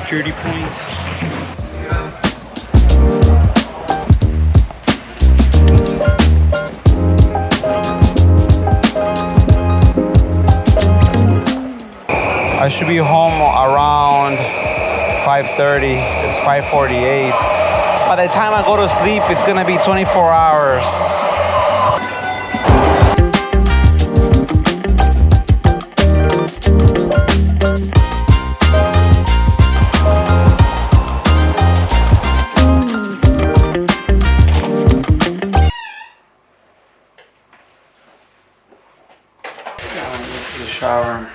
security point. I should be home around 5:30. It's 5:48. By the time I go to sleep, it's gonna be 24 hours. This is the shower.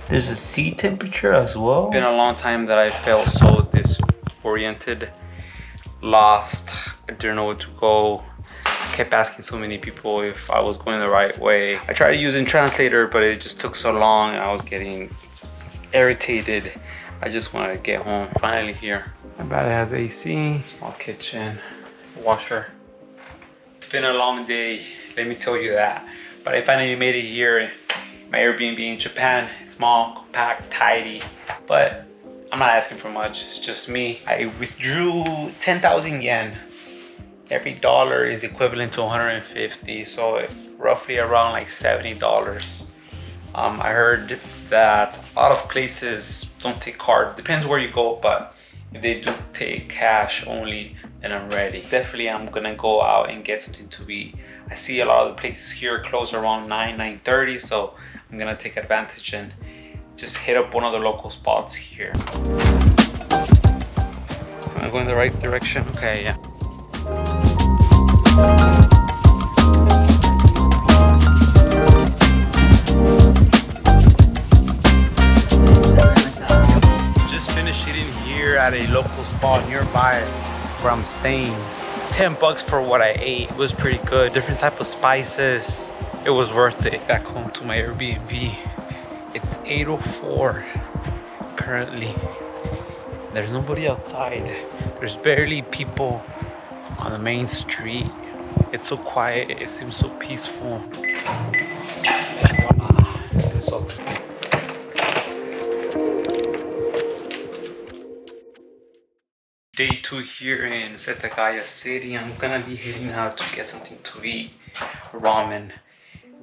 There's a seat temperature as well. It's been a long time that I felt so disoriented, lost. I didn't know where to go. I kept asking so many people if I was going the right way. I tried using translator, but it just took so long. I was getting irritated. I just wanted to get home. Finally here. My bed has AC, small kitchen, washer. It's been a long day, let me tell you that. But I finally made it here. My Airbnb in Japan. It's small, compact, tidy, but I'm not asking for much. It's just me. I withdrew 10,000 yen. Every dollar is equivalent to 150, so roughly around like $70. I heard that a lot of places don't take card. Depends where you go, but if they do take cash only, then I'm ready. Definitely I'm gonna go out and get something to eat. I see a lot of the places here close around 9:30, so I'm gonna take advantage and just hit up one of the local spots here. Am I going the right direction? Okay, yeah. Just finished eating here at a local spot nearby where I'm staying. 10 bucks for what I ate. It was pretty good. Different type of spices. It was worth it. Back home to my Airbnb. It's 8:04 currently. There's nobody outside. There's barely people on the main street. It's so quiet. It seems so peaceful. Day 2 here in Setagaya City. I'm gonna be heading out to get something to eat. Ramen.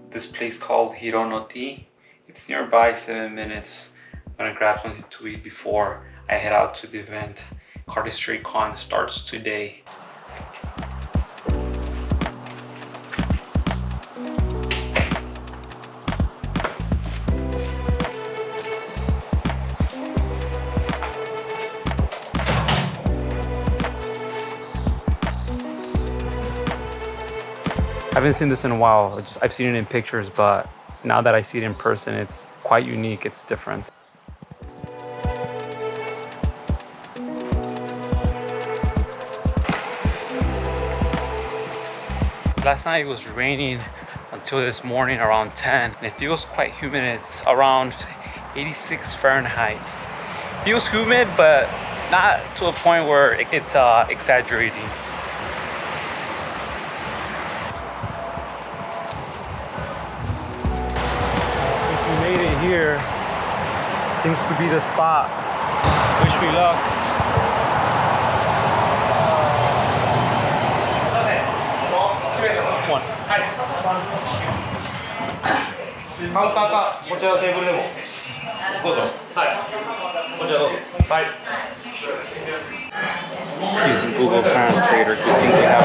This place called Hironoti. It's nearby, 7 minutes. I'm gonna grab something to eat before I head out to the event. Cardistry-Con starts today. I haven't seen this in a while. I've seen it in pictures, but now that I see it in person, it's quite unique. It's different. Last night it was raining until this morning around 10, and it feels quite humid. It's around 86 Fahrenheit. It feels humid, but not to a point where it's exaggerating. Here seems to be the spot. Wish me luck. One. カウンターかこちらのテーブルでもどうぞ。はい。こちらどうぞ。はい。Using Google Translator, good thing we have.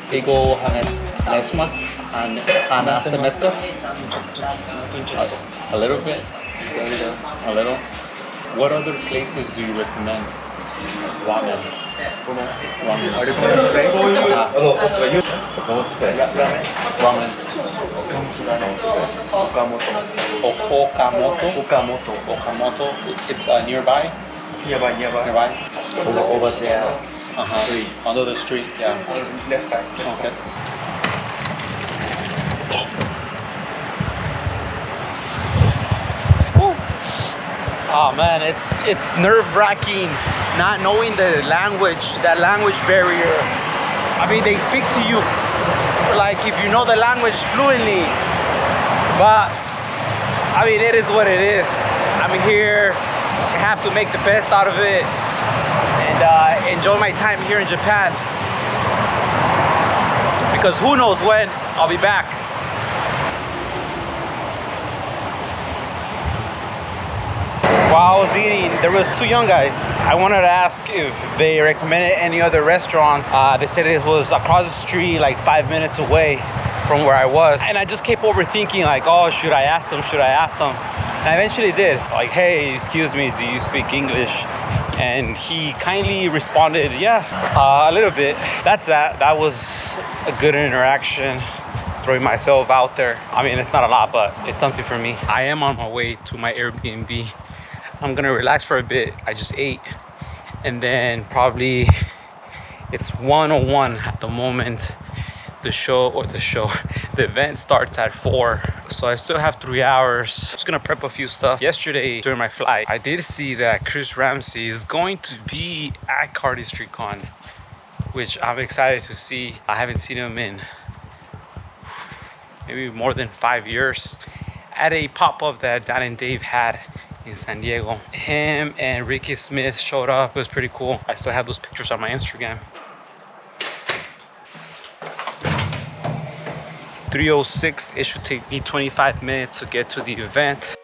英語を話します。話せますか? A little bit. A little. What other places do you recommend? Ramen. Ramen. Ramen. Okamoto. It's nearby. Nearby. Over there. Under the street. Yeah. Left side. Okay. Oh man, it's nerve-wracking not knowing the language, that language barrier. I mean, they speak to you like if you know the language fluently. But I mean, it is what it is. I'm here. I have to make the best out of it and enjoy my time here in Japan, because who knows when I'll be back. While I was eating, there was two young guys. I wanted to ask if they recommended any other restaurants. They said it was across the street, like 5 minutes away from where I was. And I just kept overthinking, like, oh, should I ask them? Should I ask them? And I eventually did. Like, hey, excuse me, do you speak English? And he kindly responded, yeah, a little bit. That's that. That was a good interaction. Throwing myself out there. I mean, it's not a lot, but it's something for me. I am on my way to my Airbnb. I'm gonna relax for a bit. I just ate, and then probably it's 1:01 at the moment. The event starts at 4, so I still have 3 hours. Just gonna prep a few stuff. Yesterday during my flight, I did see that Chris Ramsey is going to be at Cardistry-Con, which I'm excited to see. I haven't seen him in maybe more than 5 years. At a pop-up that Dan and Dave had in San Diego, him and Ricky Smith showed up. It was pretty cool. I still have those pictures on my Instagram. 3:06. It should take me 25 minutes to get to the event.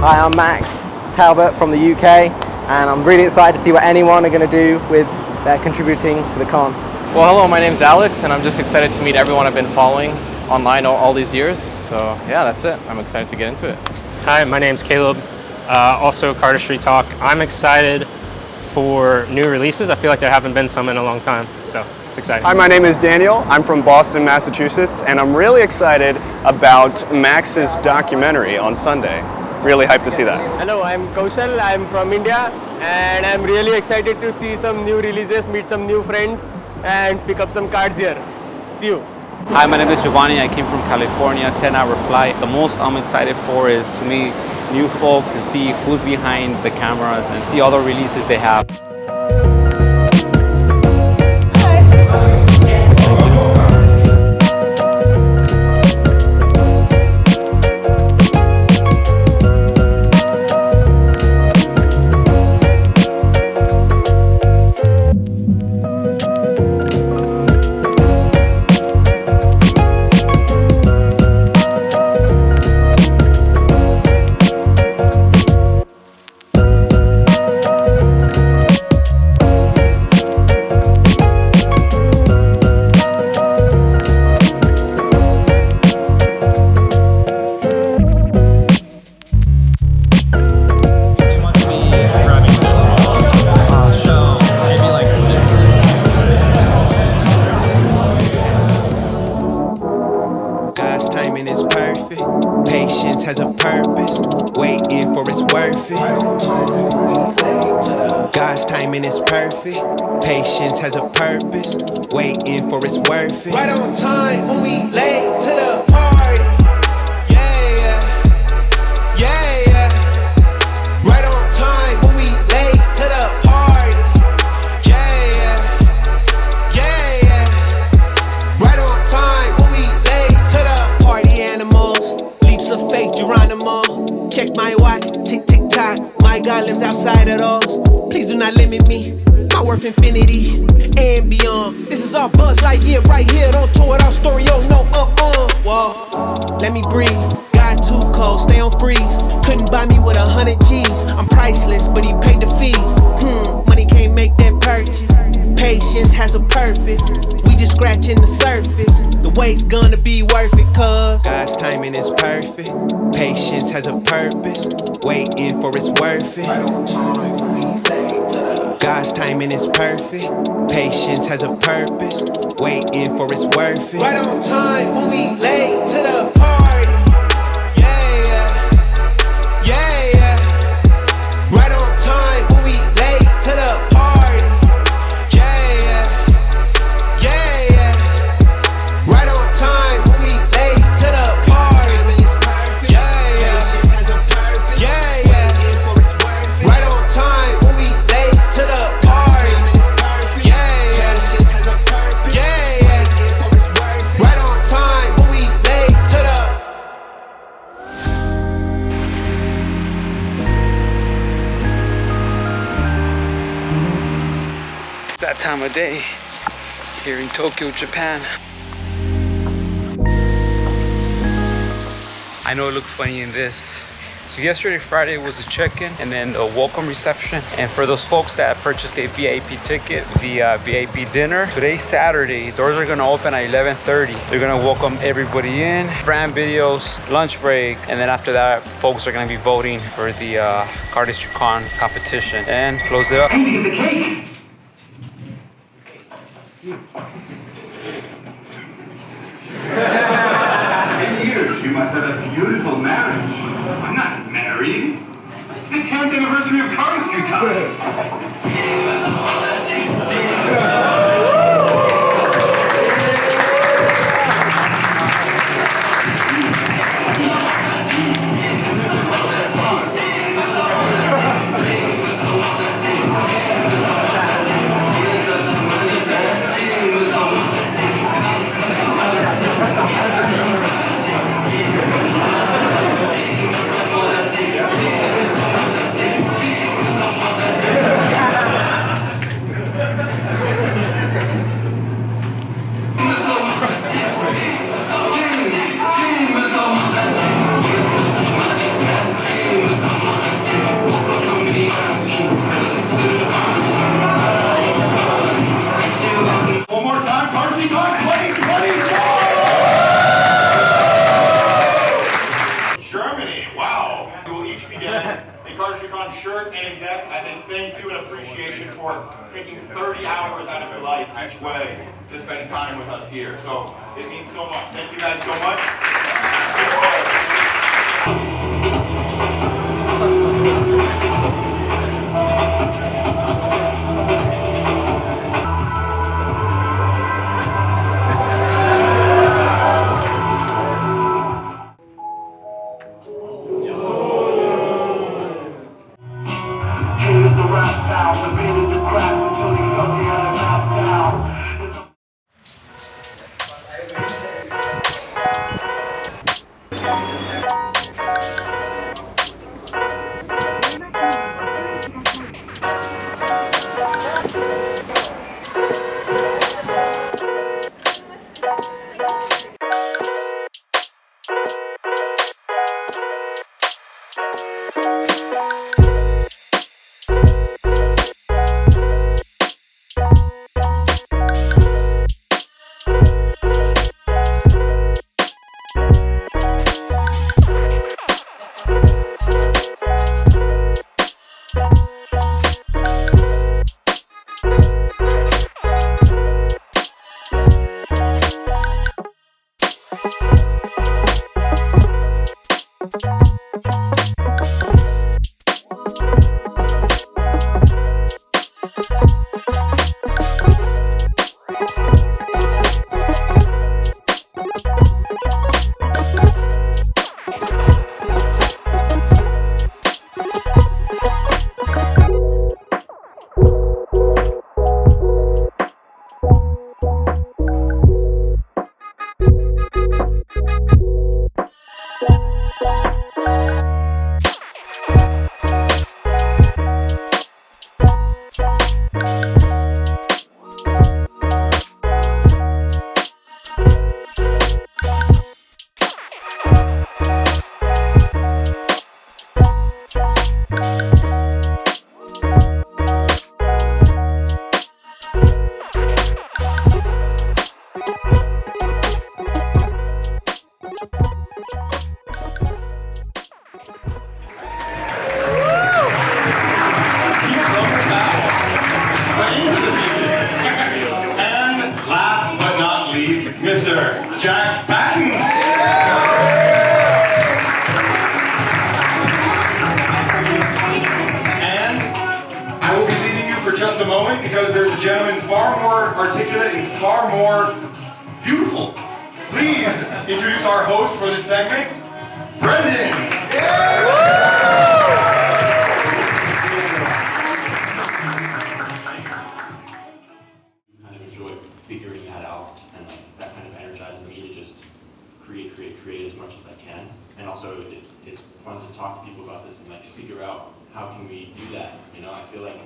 Hi, I'm Max Talbot from the UK, and I'm really excited to see what anyone are going to do with contributing to the con. Well, hello, my name's Alex, and I'm just excited to meet everyone I've been following online all these years. So yeah, that's it. I'm excited to get into it. Hi, my name's Caleb, also Cardistry Talk. I'm excited for new releases. I feel like there haven't been some in a long time, so it's exciting. Hi, my name is Daniel. I'm from Boston, Massachusetts, and I'm really excited about Max's documentary on Sunday. Really hyped to see that. Hello, I'm Kaushal. I'm from India, and I'm really excited to see some new releases, meet some new friends, and pick up some cards here. See you. Hi, my name is Giovanni. I came from California, 10-hour flight. The most I'm excited for is to meet new folks and see who's behind the cameras and see all the releases they have. Has a purpose, waiting for it's worth it. God's timing is perfect. Patience has a purpose, waiting for it's worth it. Right on time when we late to the party. Yeah, yeah, yeah, yeah. Right on time when we late to the party. Yeah, yeah, yeah, yeah. Right on time when we late to the party animals. Of faith, Geronimo. Check my watch, tick tick tock. My God lives outside of those. Please do not limit me. My worth infinity and beyond. This is our buzz like yeah, right here. Don't tour it out, story. Oh no, Whoa, let me breathe. God too cold, stay on freeze. Couldn't buy me with 100 G's. I'm priceless, but he paid the fee. Money can't make that purchase. Patience has a purpose. We just scratching the surface. The wait's gonna be worth it, cause God's timing is perfect. Patience has a purpose. Waiting for it's worth it. God's timing is perfect. Patience has a purpose. Waiting for it's worth it. Right on time when we late to the party. Yeah, yeah, yeah. day here in Tokyo, Japan. I know it looks funny in this. So yesterday, Friday, was a check-in and then the welcome reception. And for those folks that purchased a VIP ticket, the VIP dinner, today's Saturday, doors are gonna open at 11:30. They're gonna welcome everybody in, brand videos, lunch break, and then after that, folks are gonna be voting for the Cardistry-Con competition and close it up. I need to get the cake! You must have a beautiful marriage. I'm not married. It's the 10th anniversary of Cardistry-Con. Cardistry-Con shirt and a deck as a thank you and appreciation for taking 30 hours out of your life each way to spend time with us here. So it means so much. Thank you guys so much. Mr. Jack Patton. And I will be leaving you for just a moment because there's a gentleman far more articulate and far more beautiful. Please introduce our host for this segment, Brendan. Figuring that out, and that kind of energizes me to just create as much as I can. And also it's fun to talk to people about this and figure out how can we do that. I feel like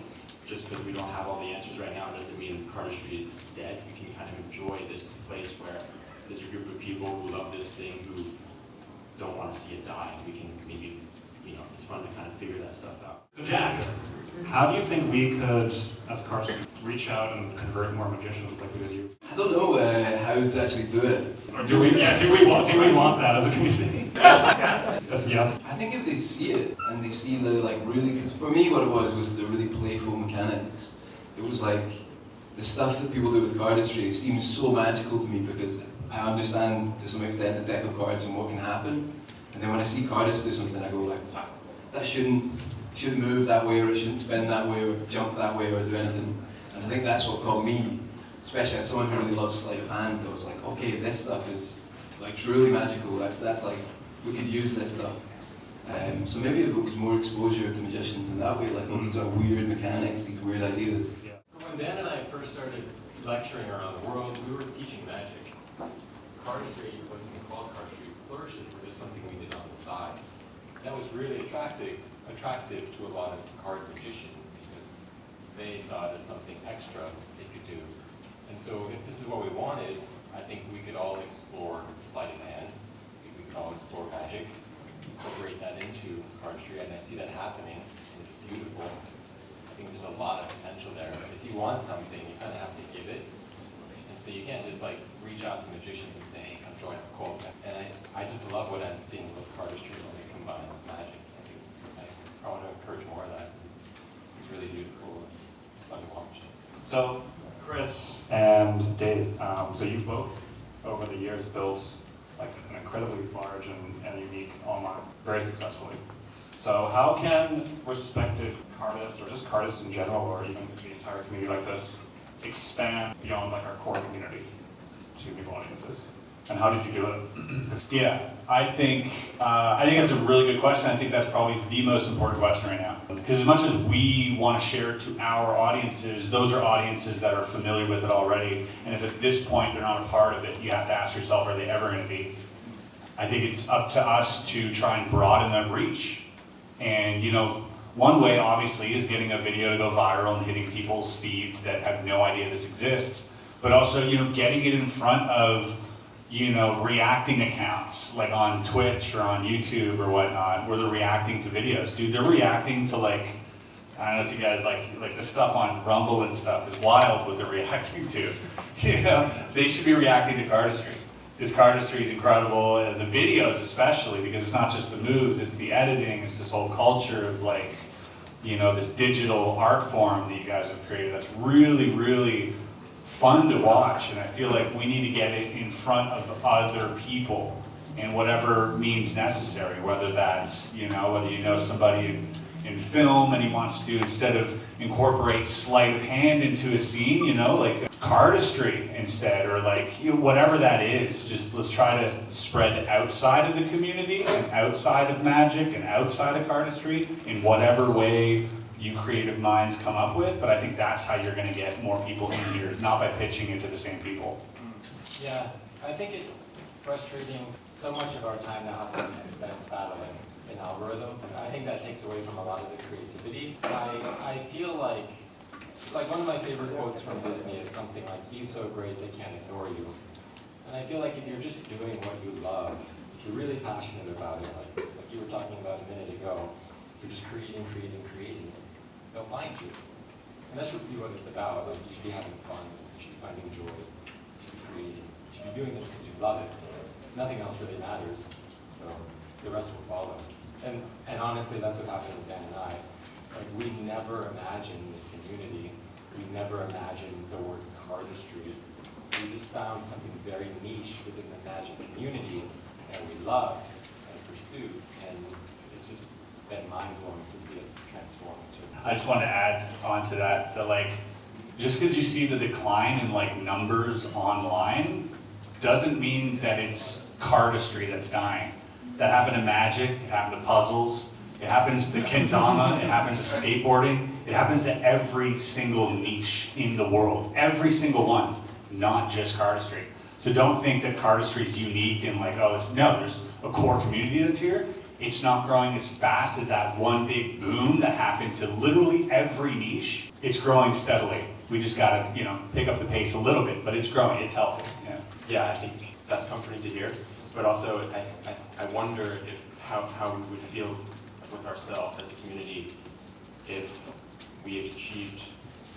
just because we don't have all the answers right now doesn't mean cardistry is dead. You can kind of enjoy this place where there's a group of people who love this thing who don't want to see it die. And we can maybe, you know, it's fun to kind of figure that stuff out. So Jack, how do you think we could, as a cardistry, reach out and convert more magicians like we did you? I don't know how to actually do it. Or do we want that as a community? Yes. I think if they see it and they see the like really, because for me what it was the really playful mechanics. It was like the stuff that people do with cardistry seems so magical to me because I understand to some extent a deck of cards and what can happen. And then when I see cardists do something, I go like, wow, that shouldn't move that way, or it shouldn't spin that way, or jump that way, or do anything. And I think that's what caught me, especially as someone who really loves sleight of hand. I was like, okay, this stuff is like truly magical. That's like, we could use this stuff. So maybe if it was more exposure to magicians in that way, like, oh, these are weird mechanics, these weird ideas. Yeah. So when Dan and I first started lecturing around the world, we were teaching magic. Cardistry wasn't even called cardistry. Flourishes were just something we did on the side. That was really attractive to a lot of card magicians because they saw it as something extra they could do. And so if this is what we wanted, I think we could all explore sleight of hand. I think we could all explore magic, incorporate that into cardistry, and I see that happening, and it's beautiful. I think there's a lot of potential there. But if you want something, you kind of have to give it. And so you can't just like reach out to magicians and say, hey, come join our cult. And I just love what I'm seeing with cardistry when it combines magic. I want to encourage more of that because it's really beautiful and it's fun to watch. So Chris and Dave, so you've both over the years built like an incredibly large and unique online very successfully. So how can respected cardists or just cardists in general or even the entire community like this expand beyond like our core community to new audiences? And how did you do it? Yeah, I think that's a really good question. I think that's probably the most important question right now. Because as much as we want to share it to our audiences, those are audiences that are familiar with it already. And if at this point they're not a part of it, you have to ask yourself, are they ever going to be? I think it's up to us to try and broaden that reach. And you know, one way obviously is getting a video to go viral and hitting people's feeds that have no idea this exists. But also, you know, getting it in front of, you know, reacting accounts like on Twitch or on YouTube or whatnot, where they're reacting to videos. Dude, they're reacting to like, I don't know if you guys like the stuff on Rumble and stuff is wild what they're reacting to. You know, they should be reacting to cardistry. This cardistry is incredible, and the videos especially, because it's not just the moves, it's the editing, it's this whole culture of like, you know, this digital art form that you guys have created that's really, really fun to watch, and I feel like we need to get it in front of other people in whatever means necessary, whether that's, you know, whether you know somebody in film and he wants to, instead of incorporate sleight of hand into a scene, you know, like cardistry instead, or like, you know, whatever that is, just let's try to spread it outside of the community and outside of magic and outside of cardistry in whatever way you creative minds come up with. But I think that's how you're going to get more people in here, not by pitching into the same people. Yeah, I think it's frustrating. So much of our time now has to be spent battling an algorithm, and I think that takes away from a lot of the creativity. I feel like one of my favorite quotes from Disney is something like, "Be so great they can't ignore you." And I feel like if you're just doing what you love, if you're really passionate about it, like you were talking about a minute ago, you're just creating, they'll find you. And that should be what it's about. Like, you should be having fun, you should be finding joy, you should be creating, you should be doing it because you love it. Nothing else really matters, so the rest will follow. And honestly, that's what happened with Dan and I. Like, we never imagined this community. We never imagined the word cardistry. We just found something very niche within the magic community that we loved and pursued. And it's just been mind-blowing to see it transform. I just want to add on to that like, just because you see the decline in like numbers online doesn't mean that it's cardistry that's dying. That happened to magic, it happened to puzzles, it happens to kendama, it happens to skateboarding, it happens to every single niche in the world, every single one, not just cardistry. So don't think that cardistry is unique and like, oh, no, there's a core community that's here. It's not growing as fast as that one big boom that happened to literally every niche. It's growing steadily. We just gotta, pick up the pace a little bit, but it's growing, it's healthy. Yeah, I think that's comforting to hear. But also, I wonder how we would feel with ourselves as a community if we had achieved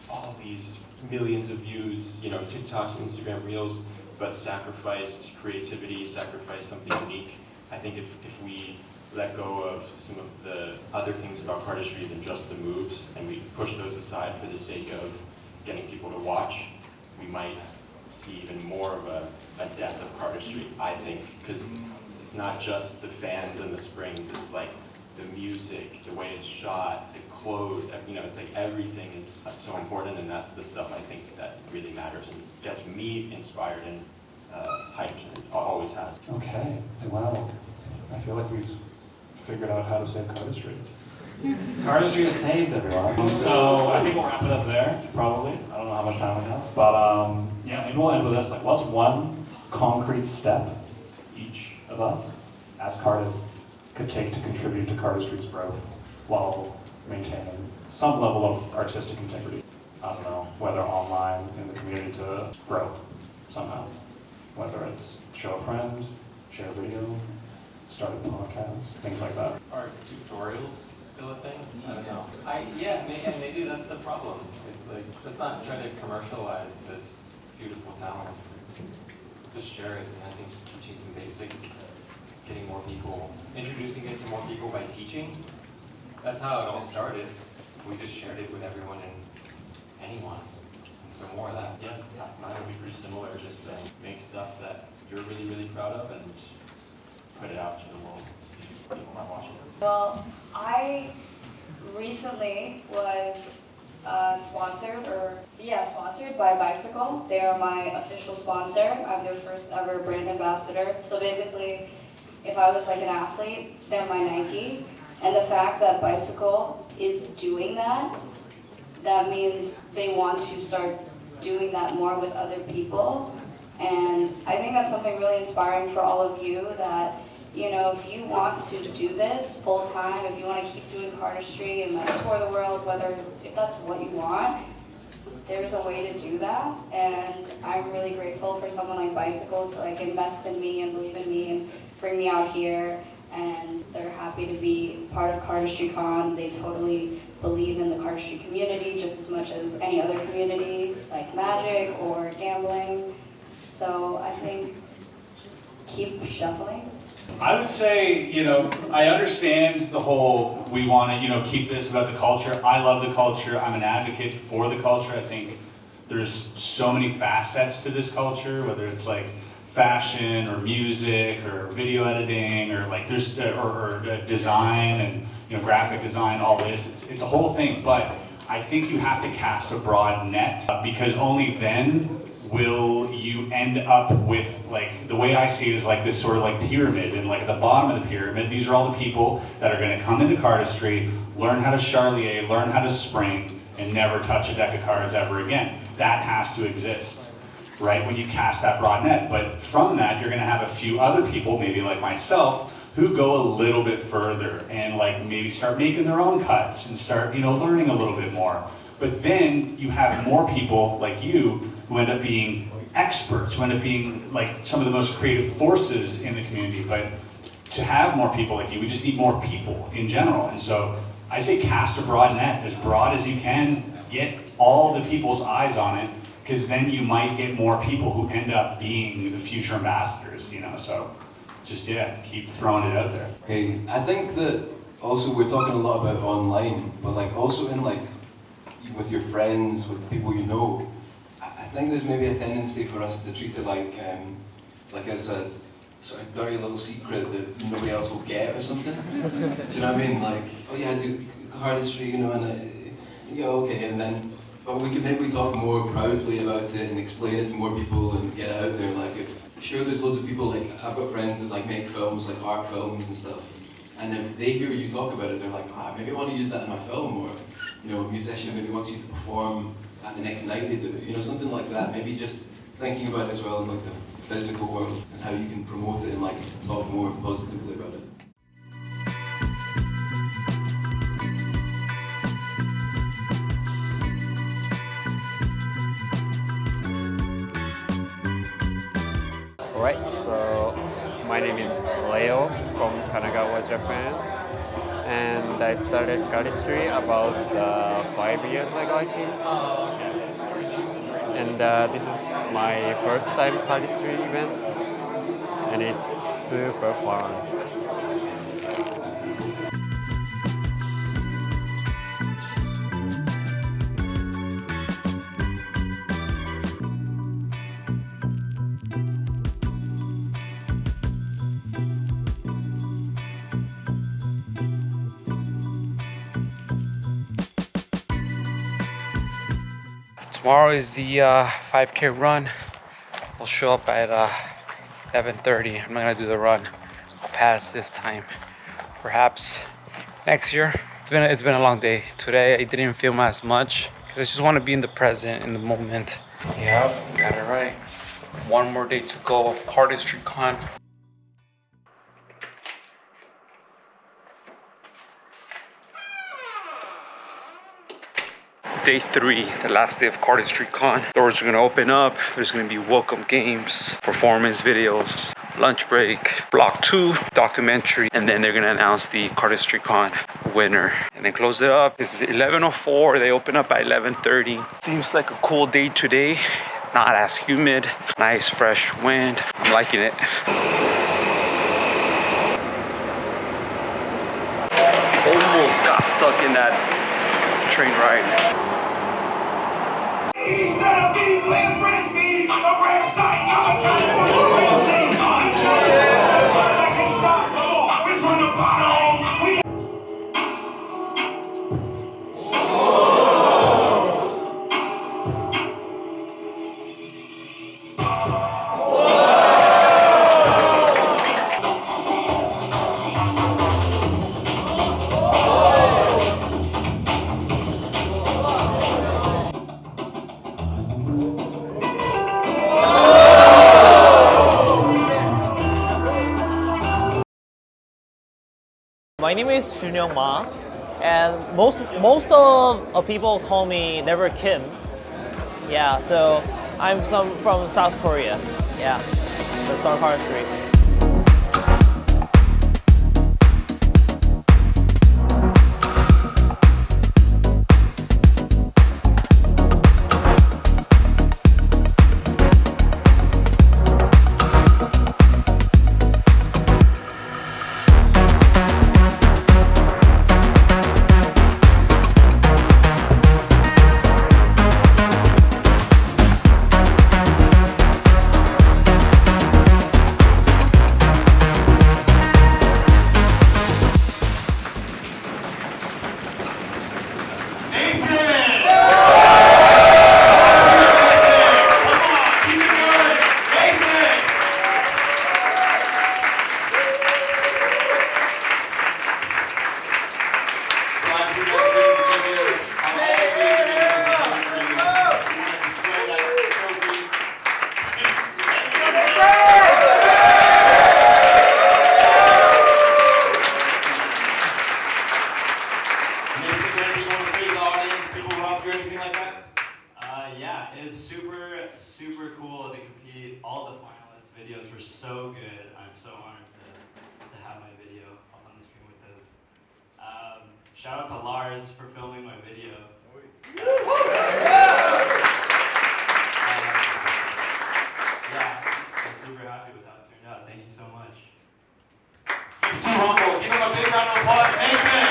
all these millions of views, TikToks, Instagram Reels, but sacrificed creativity, sacrificed something unique. I think if we let go of some of the other things about cardistry than just the moves, and we push those aside for the sake of getting people to watch, we might see even more of a death of cardistry, I think, because it's not just the fans and the springs, it's like the music, the way it's shot, the clothes, it's like everything is so important, and that's the stuff I think that really matters and gets me inspired and hyped, and always has. Okay, wow. I feel like we've figured out how to save cardistry. Cardistry is saved, everyone. So I think we'll wrap it up there, probably. I don't know how much time we have, but maybe we'll end with this. Like, what's one concrete step each of us as cardists could take to contribute to cardistry's growth while maintaining some level of artistic integrity? I don't know, whether online in the community to grow somehow. Whether it's show a friend, share a video, start a podcast, things like that. Are tutorials still a thing? I don't know. Maybe that's the problem. It's like, let's not try to commercialize this beautiful talent. Just share it, and I think just teaching some basics, getting more people, introducing it to more people by teaching. That's how it all started. We just shared it with everyone and anyone. And so more of that. Yeah, mine would be pretty similar. Just make stuff that you're really, really proud of and put it out to the world. See if people might watch it. Well, I recently was sponsored by Bicycle. They are my official sponsor. I'm their first ever brand ambassador. So basically, if I was like an athlete, they're my Nike. And the fact that Bicycle is doing that, that means they want to start doing that more with other people. And I think that's something really inspiring for all of you, that if you want to do this full time, if you want to keep doing cardistry and like tour the world, if that's what you want, there's a way to do that. And I'm really grateful for someone like Bicycle to like invest in me and believe in me and bring me out here. And they're happy to be part of Cardistry-Con. They totally believe in the cardistry community just as much as any other community, like magic or gambling. So I think just keep shuffling. I would say, I understand the whole, we want to, keep this about the culture. I love the culture. I'm an advocate for the culture. I think there's so many facets to this culture, whether it's like fashion or music or video editing or like there's or design and graphic design, all this. It's a whole thing, but I think you have to cast a broad net because only then will you end up with, like, the way I see it is like this sort of like pyramid, and like at the bottom of the pyramid, these are all the people that are going to come into cardistry, learn how to charlier, learn how to spring, and never touch a deck of cards ever again. That has to exist, right, when you cast that broad net. But from that, you're going to have a few other people, maybe like myself, who go a little bit further and like maybe start making their own cuts and start, learning a little bit more. But then you have more people like you who end up being experts, who end up being like some of the most creative forces in the community. But to have more people like you, we just need more people in general. And so I say cast a broad net, as broad as you can, get all the people's eyes on it, because then you might get more people who end up being the future ambassadors, so just, keep throwing it out there. Hey, I think that also we're talking a lot about online, but like also in like, with your friends, with the people you know, I think there's maybe a tendency for us to treat it like as a sort of dirty little secret that nobody else will get or something. Do you know what I mean? Like, oh yeah, I do cardistry, and yeah, okay, and then, but we could maybe talk more proudly about it and explain it to more people and get it out there. Like, sure, there's loads of people, like, I've got friends that like make films, like art films and stuff, and if they hear you talk about it, they're like, maybe I want to use that in my film, or, a musician maybe wants you to perform at the next night they do it, something like that. Maybe just thinking about it as well in like the physical world and how you can promote it and like talk more positively about it. Alright, so my name is Leo from Kanagawa, Japan, and I started cardistry about 5 years ago, I think. And this is my first time cardistry event, and it's super fun. Tomorrow is the 5K run. We'll show up at 11:30. I'm not gonna do the run. I'll pass this time. Perhaps next year. It's been a long day. Today I didn't film as much because I just want to be in the present, in the moment. Yep, got it right. One more day to go of Cardistry-Con. Day 3, the last day of Cardistry-Con. Doors are gonna open up. There's gonna be welcome games, performance videos, lunch break, block 2, documentary, and then they're gonna announce the Cardistry-Con winner and then close it up. This is 11:04. They open up by 11:30. Seems like a cool day today. Not as humid, nice fresh wind. I'm liking it. Almost got stuck in that train ride. Instead of me playing frisbee, a rap site, I'm a California I can't stop, we're from the bottom. My name is Junyoung Ma, and most of people call me Never Kim. Yeah, so I'm from South Korea. Yeah, so start cardistry. Yeah, it's super cool to compete. All the finalist videos were so good. I'm so honored to have my video up on the screen with those. Shout out to Lars for filming my video. Yeah, I'm super happy with how it turned out. Thank you so much. He's too humble. Give him a big round of applause. Nathan!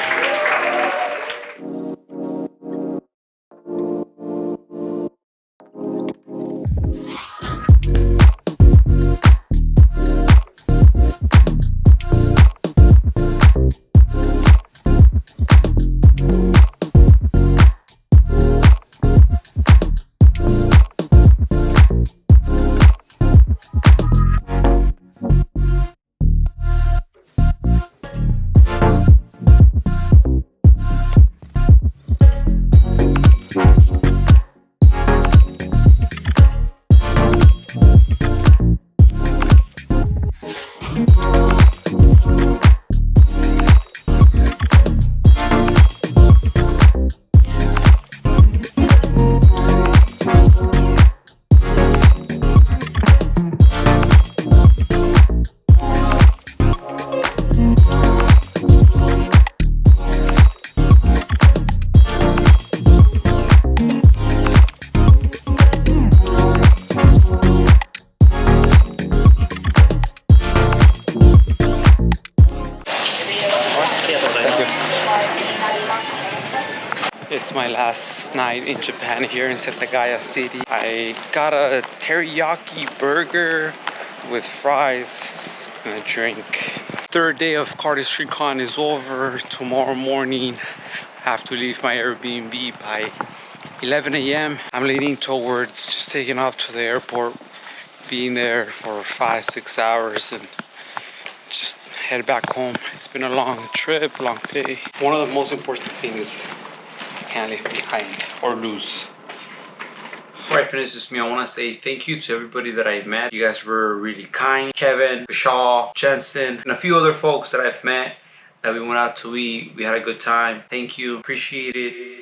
It's my last night in Japan here in Setagaya City. I got a teriyaki burger with fries and a drink. Third day of Cardistry-Con is over. Tomorrow morning I have to leave my Airbnb by 11 a.m. I'm leaning towards just taking off to the airport, being there for 5-6 hours and just head back home. It's been a long trip, long day. One of the most important things I can't leave behind or lose. Before I finish this meal, I want to say thank you to everybody that I've met. You guys were really kind. Kevin, Vishal, Jensen, and a few other folks that I've met that we went out to eat. We had a good time. Thank you. Appreciate it.